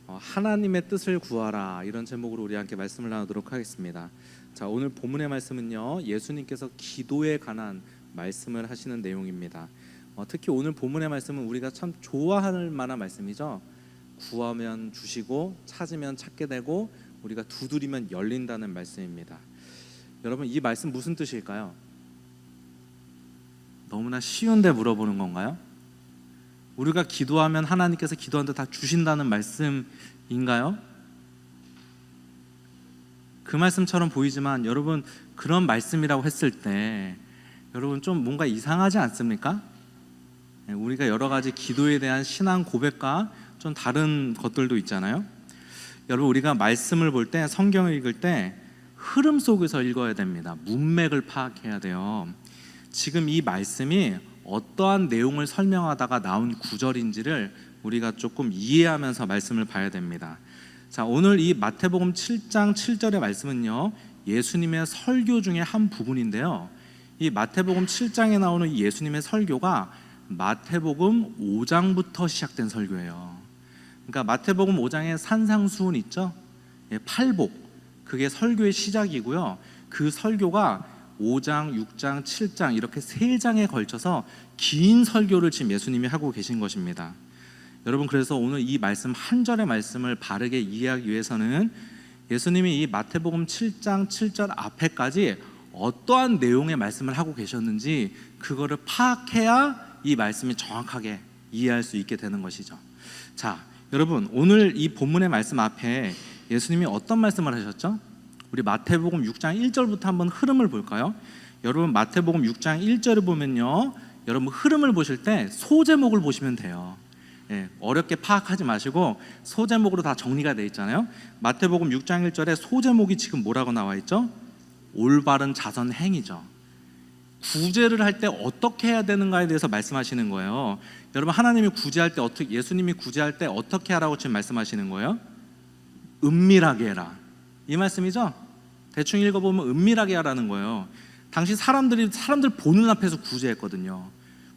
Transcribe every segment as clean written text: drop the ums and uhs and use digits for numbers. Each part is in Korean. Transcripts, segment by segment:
하나님의 뜻을 구하라, 이런 제목으로 우리 함께 말씀을 나누도록 하겠습니다. 자, 오늘 본문의 말씀은요, 예수님께서 기도에 관한 말씀을 하시는 내용입니다. 특히 오늘 본문의 말씀은 우리가 참 좋아할 만한 말씀이죠. 구하면 주시고 찾으면 찾게 되고 우리가 두드리면 열린다는 말씀입니다. 여러분, 이 말씀 무슨 뜻일까요? 너무나 쉬운데 물어보는 건가요? 우리가 기도하면 하나님께서 기도한 데 다 주신다는 말씀인가요? 그 말씀처럼 보이지만 여러분, 그런 말씀이라고 했을 때 여러분 좀 뭔가 이상하지 않습니까? 우리가 여러 가지 기도에 대한 신앙 고백과 좀 다른 것들도 있잖아요. 여러분, 우리가 말씀을 볼 때, 성경을 읽을 때 흐름 속에서 읽어야 됩니다. 문맥을 파악해야 돼요. 지금 이 말씀이 어떠한 내용을 설명하다가 나온 구절인지를 우리가 조금 이해하면서 말씀을 봐야 됩니다. 자, 오늘 이 마태복음 7장 7절의 말씀은요, 예수님의 설교 중에 한 부분인데요, 이 마태복음 7장에 나오는 이 예수님의 설교가 마태복음 5장부터 시작된 설교예요. 그러니까 마태복음 5장에 산상수훈 있죠? 팔복, 그게 설교의 시작이고요. 그 설교가 5장, 6장, 7장 이렇게 3장에 걸쳐서 긴 설교를 지금 예수님이 하고 계신 것입니다. 여러분, 그래서 오늘 이 말씀 한 절의 말씀을 바르게 이해하기 위해서는 예수님이 이 마태복음 7장 7절 앞에까지 어떠한 내용의 말씀을 하고 계셨는지 그거를 파악해야 이 말씀이 정확하게 이해할 수 있게 되는 것이죠. 자, 여러분, 오늘 이 본문의 말씀 앞에 예수님이 어떤 말씀을 하셨죠? 우리 마태복음 6장 1절부터 한번 흐름을 볼까요? 여러분, 마태복음 6장 1절을 보면요, 여러분 흐름을 보실 때 소제목을 보시면 돼요. 어렵게 파악하지 마시고 소제목으로 다 정리가 되어 있잖아요. 마태복음 6장 1절에 소제목이 지금 뭐라고 나와 있죠? 올바른 자선 행위죠. 구제를 할 때 어떻게 해야 되는가에 대해서 말씀하시는 거예요. 여러분, 하나님이 구제할 때 어떻게, 예수님이 구제할 때 어떻게 하라고 지금 말씀하시는 거예요? 은밀하게 해라, 이 말씀이죠. 대충 읽어보면 은밀하게 하라는 거예요. 당시 사람들 보는 앞에서 구제했거든요.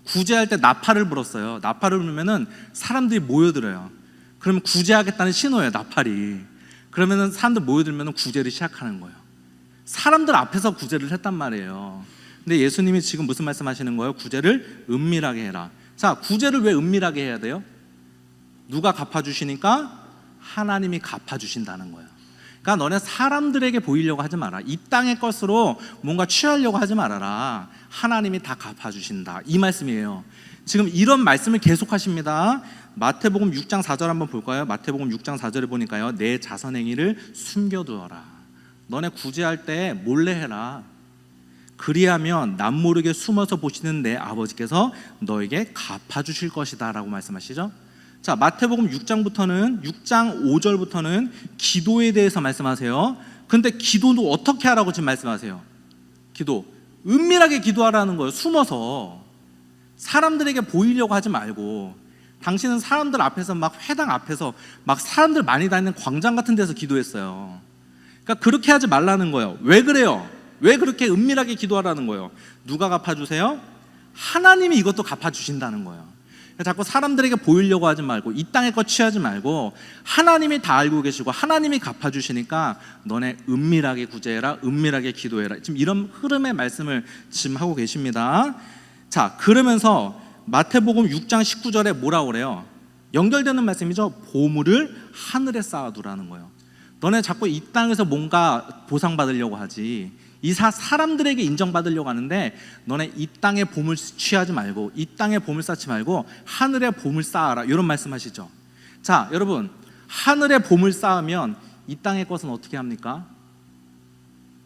구제할 때 나팔을 불었어요. 나팔을 불면은 사람들이 모여들어요. 그러면 구제하겠다는 신호예요, 나팔이. 그러면은 사람들 모여들면 구제를 시작하는 거예요. 사람들 앞에서 구제를 했단 말이에요. 근데 예수님이 지금 무슨 말씀하시는 거예요? 구제를 은밀하게 해라. 자, 구제를 왜 은밀하게 해야 돼요? 누가 갚아주시니까? 하나님이 갚아주신다는 거예요. 그러니까 너네 사람들에게 보이려고 하지 마라. 이 땅의 것으로 뭔가 취하려고 하지 말아라. 하나님이 다 갚아주신다, 이 말씀이에요. 지금 이런 말씀을 계속하십니다. 마태복음 6장 4절 한번 볼까요? 마태복음 6장 4절에 보니까요, 내 자선행위를 숨겨두어라. 너네 구제할 때 몰래 해라. 그리하면 남모르게 숨어서 보시는 내 아버지께서 너에게 갚아주실 것이다 라고 말씀하시죠. 자, 마태복음 6장부터는 6장 5절부터는 기도에 대해서 말씀하세요. 근데 기도도 어떻게 하라고 지금 말씀하세요? 기도 은밀하게 기도하라는 거예요. 숨어서 사람들에게 보이려고 하지 말고. 당신은 사람들 앞에서 막 회당 앞에서 막 사람들 많이 다니는 광장 같은 데서 기도했어요. 그러니까 그렇게 하지 말라는 거예요. 왜 그래요? 왜 그렇게 은밀하게 기도하라는 거예요? 누가 갚아주세요? 하나님이 이것도 갚아주신다는 거예요. 자꾸 사람들에게 보이려고 하지 말고 이 땅의 것 취하지 말고 하나님이 다 알고 계시고 하나님이 갚아주시니까 너네 은밀하게 구제해라, 은밀하게 기도해라. 지금 이런 흐름의 말씀을 지금 하고 계십니다. 자, 그러면서 마태복음 6장 19절에 뭐라고 그래요? 연결되는 말씀이죠. 보물을 하늘에 쌓아두라는 거예요. 너네 자꾸 이 땅에서 뭔가 보상받으려고 하지, 이 사람들에게 인정받으려고 하는데 너네 이 땅의 보물 취하지 말고 이 땅의 보물 쌓지 말고 하늘의 보물 쌓아라, 이런 말씀하시죠. 자, 여러분, 하늘의 보물 쌓으면 이 땅의 것은 어떻게 합니까?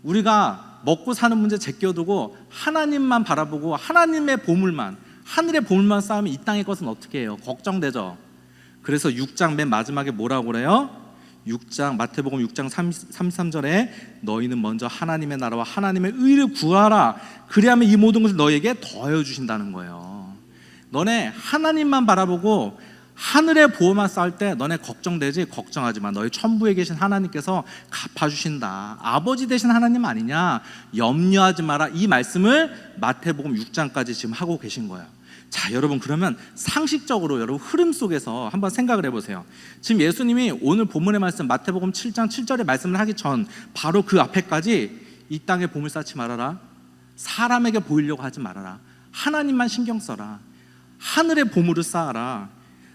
우리가 먹고 사는 문제 제껴두고 하나님만 바라보고 하나님의 보물만, 하늘의 보물만 쌓으면 이 땅의 것은 어떻게 해요? 걱정되죠. 그래서 6장 맨 마지막에 뭐라고 그래요? 6장, 마태복음 6장 33절에 너희는 먼저 하나님의 나라와 하나님의 의를 구하라. 그리하면 이 모든 것을 너희에게 더하여 주신다는 거예요. 너네 하나님만 바라보고 하늘의 보호만 쌓을 때 너네 걱정되지? 걱정하지 마. 너희 천부에 계신 하나님께서 갚아주신다. 아버지 되신 하나님 아니냐? 염려하지 마라. 이 말씀을 마태복음 6장까지 지금 하고 계신 거예요. 자, 여러분, 그러면 상식적으로 여러분 흐름 속에서 한번 생각을 해보세요. 지금 예수님이 오늘 본문의 말씀 마태복음 7장 7절의 말씀을 하기 전 바로 그 앞에까지 이 땅에 보물 쌓지 말아라, 사람에게 보이려고 하지 말아라, 하나님만 신경 써라, 하늘의 보물을 쌓아라,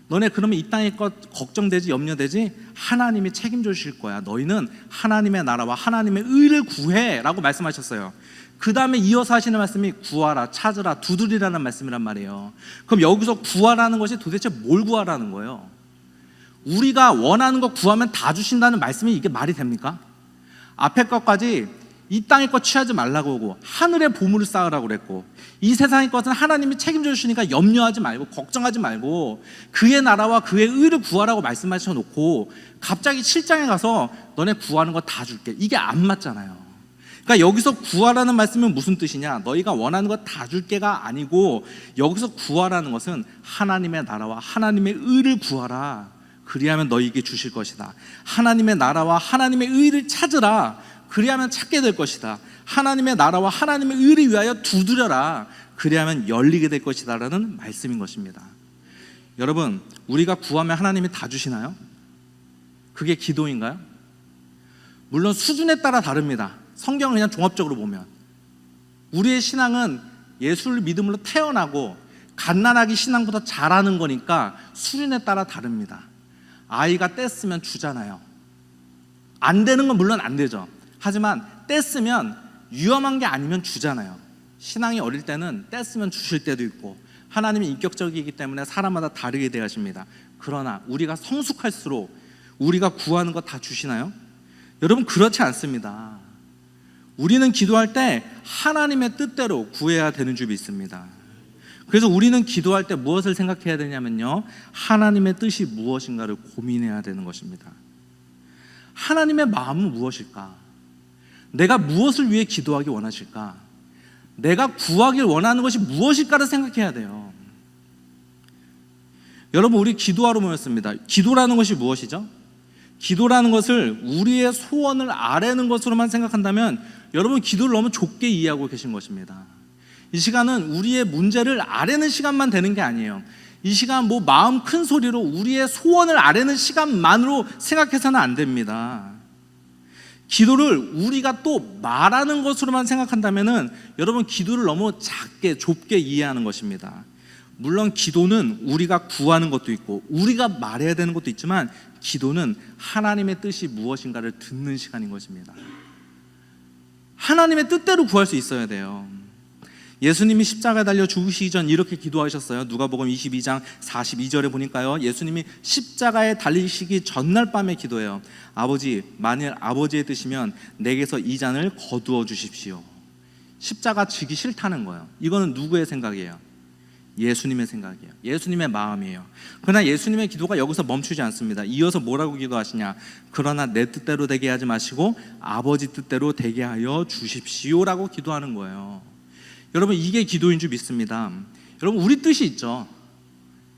너네 그러면 이 땅의 것 걱정되지 염려되지, 하나님이 책임져 주실 거야. 너희는 하나님의 나라와 하나님의 의를 구해 라고 말씀하셨어요. 그 다음에 이어서 하시는 말씀이 구하라, 찾으라, 두드리라는 말씀이란 말이에요. 그럼 여기서 구하라는 것이 도대체 뭘 구하라는 거예요? 우리가 원하는 거 구하면 다 주신다는 말씀이 이게 말이 됩니까? 앞에 것까지 이 땅의 것 취하지 말라고 하고 하늘의 보물을 쌓으라고 그랬고, 이 세상의 것은 하나님이 책임져 주시니까 염려하지 말고 걱정하지 말고 그의 나라와 그의 의를 구하라고 말씀하셔 놓고 갑자기 7장에 가서 너네 구하는 거 다 줄게, 이게 안 맞잖아요. 그러니까 여기서 구하라는 말씀은 무슨 뜻이냐? 너희가 원하는 거 다 줄게가 아니고, 여기서 구하라는 것은 하나님의 나라와 하나님의 의를 구하라, 그리하면 너희에게 주실 것이다. 하나님의 나라와 하나님의 의를 찾으라, 그리하면 찾게 될 것이다. 하나님의 나라와 하나님의 의를 위하여 두드려라, 그리하면 열리게 될 것이다 라는 말씀인 것입니다. 여러분, 우리가 구하면 하나님이 다 주시나요? 그게 기도인가요? 물론 수준에 따라 다릅니다. 성경을 그냥 종합적으로 보면 우리의 신앙은 예수를 믿음으로 태어나고 갓난아기 신앙보다 잘하는 거니까 수준에 따라 다릅니다. 아이가 떼쓰면 주잖아요. 안 되는 건 물론 안 되죠. 하지만 떼쓰면 위험한 게 아니면 주잖아요. 신앙이 어릴 때는 떼쓰면 주실 때도 있고, 하나님이 인격적이기 때문에 사람마다 다르게 대하십니다. 그러나 우리가 성숙할수록 우리가 구하는 거 다 주시나요? 여러분, 그렇지 않습니다. 우리는 기도할 때 하나님의 뜻대로 구해야 되는 줄 믿습니다. 그래서 우리는 기도할 때 무엇을 생각해야 되냐면요, 하나님의 뜻이 무엇인가를 고민해야 되는 것입니다. 하나님의 마음은 무엇일까? 내가 무엇을 위해 기도하기 원하실까? 내가 구하길 원하는 것이 무엇일까를 생각해야 돼요. 여러분, 우리 기도하러 모였습니다. 기도라는 것이 무엇이죠? 기도라는 것을 우리의 소원을 아뢰는 것으로만 생각한다면 여러분, 기도를 너무 좁게 이해하고 계신 것입니다. 이 시간은 우리의 문제를 아뢰는 시간만 되는 게 아니에요. 이 시간 뭐 마음 큰 소리로 우리의 소원을 아뢰는 시간만으로 생각해서는 안 됩니다. 기도를 우리가 또 말하는 것으로만 생각한다면은 여러분, 기도를 너무 작게 좁게 이해하는 것입니다. 물론 기도는 우리가 구하는 것도 있고 우리가 말해야 되는 것도 있지만, 기도는 하나님의 뜻이 무엇인가를 듣는 시간인 것입니다. 하나님의 뜻대로 구할 수 있어야 돼요. 예수님이 십자가에 달려 죽으시기 전 이렇게 기도하셨어요. 누가복음 22장 42절에 보니까요, 예수님이 십자가에 달리시기 전날 밤에 기도해요. 아버지, 만일 아버지의 뜻이면 내게서 이 잔을 거두어 주십시오. 십자가 지기 싫다는 거예요. 이거는 누구의 생각이에요? 예수님의 생각이에요. 예수님의 마음이에요. 그러나 예수님의 기도가 여기서 멈추지 않습니다. 이어서 뭐라고 기도하시냐? 그러나 내 뜻대로 되게 하지 마시고 아버지 뜻대로 되게 하여 주십시오라고 기도하는 거예요. 여러분, 이게 기도인 줄 믿습니다. 여러분, 우리 뜻이 있죠.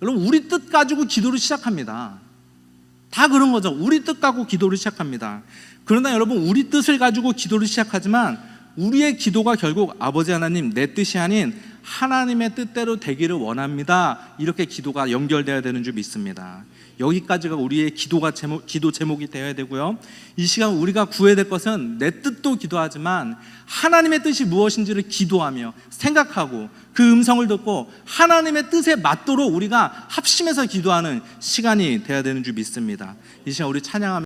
여러분, 우리 뜻 가지고 기도를 시작합니다. 다 그런 거죠. 우리 뜻 갖고 기도를 시작합니다. 그러나 여러분, 우리 뜻을 가지고 기도를 시작하지만 우리의 기도가 결국 아버지 하나님, 내 뜻이 아닌 하나님의 뜻대로 되기를 원합니다, 이렇게 기도가 연결되어야 되는 줄 믿습니다. 여기까지가 우리의 기도 제목이 되어야 되고요. 이 시간 우리가 구해야 될 것은 내 뜻도 기도하지만 하나님의 뜻이 무엇인지를 기도하며 생각하고 그 음성을 듣고 하나님의 뜻에 맞도록 우리가 합심해서 기도하는 시간이 되어야 되는 줄 믿습니다. 이 시간 우리 찬양하며